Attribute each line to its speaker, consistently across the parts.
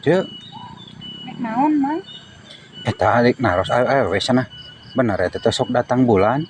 Speaker 1: Teu
Speaker 2: Nek naon mang?
Speaker 1: eta adik naros awewe sana. Bener eta teh sok datang bulan.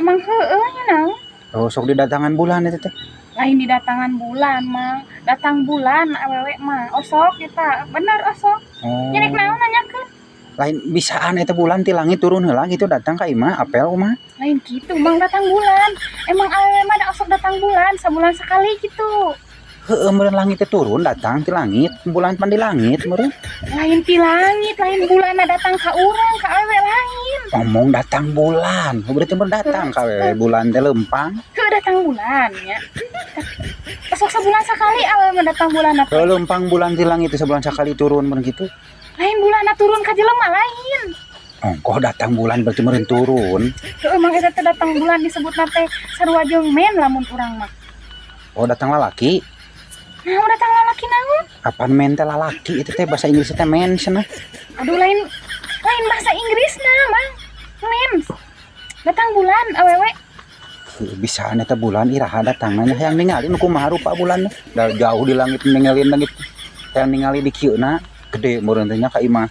Speaker 2: Emang heueuh nya naon?
Speaker 1: Oh, sok didatangan bulan eta teh.
Speaker 2: Lain di datangan bulan mang. Datang bulan awewe mah. Osok eta bener osok.
Speaker 1: Oh.
Speaker 2: Nya nek naon nanyakeun?
Speaker 1: Lain bisaan eta bulan ti langit turun heula gitu datang ka imah apel kumaha?
Speaker 2: Lain gitu mang datang bulan. Emang awewe mah da osok datang bulan sabulan sekali gitu.
Speaker 1: Heueuh meureun langit teh turun datang ti langit, bulan pan di langit meureun.
Speaker 2: Lain ti langit, lain bulan datang ka urang, ka awewe lain.
Speaker 1: Ngomong datang bulan, berarti meureun datang ka awewe bulan teh lempang.
Speaker 2: Heueuh datang bulan nya. Osok sabulan sekali awewe mah datang bulan teh.
Speaker 1: Heueuh lempang bulan ti langit teh sebulan sakali turun meureun kitu.
Speaker 2: Lain bulan turun ka jelema lain.
Speaker 1: Ongkoh datang bulan berarti meureun turun.
Speaker 2: Heueuh emang eta teh datang bulan disebutna teh sarua jeung men lamun urang mah.
Speaker 1: Oh, datang lalaki.
Speaker 2: Nah, datang lalaki naon?
Speaker 1: Apaan men teh lalaki itu teh bahasa Inggris teh men cenah.
Speaker 2: Aduh lain bahasa Inggrisna, Mang. Mens. Datang bulan awewe.
Speaker 1: Bisa eta bulan iraha datangannya hayang ningalin kumaha rupa bulan da jauh di langit ningalin langit hayang ningali di kieuna gede meureun teh nya ka imah.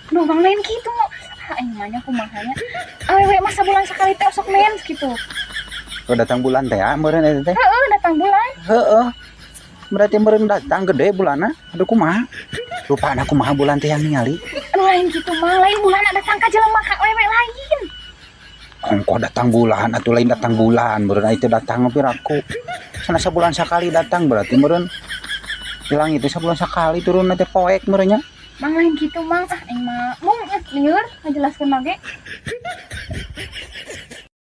Speaker 2: Duh, Bang lain kitu. Aing mah nya kumaha nya. Awewe mah sabulan sakali teh osok mens kitu.
Speaker 1: Oh, datang bulan teh meureun eta teh.
Speaker 2: Heeh, datang bulan.
Speaker 1: Heeh. Berarti meureun datang gede bulanna. Aduh kumaha? Rupana kumaha bulan teh yang ningali.
Speaker 2: Aduh lain kitu, Mang. Lain bulan datang ka jelema ka awewe lain.
Speaker 1: Ongkoh datang bulan atuh lain datang bulan meureun itu datang piraku. Sana sabulan sakali datang berarti meureun di langit teh sabulan sakali turun teh poek meureun nya.
Speaker 2: Mang lain kitu, Mang. Aing mah mung lieur ngajelaskeun mage.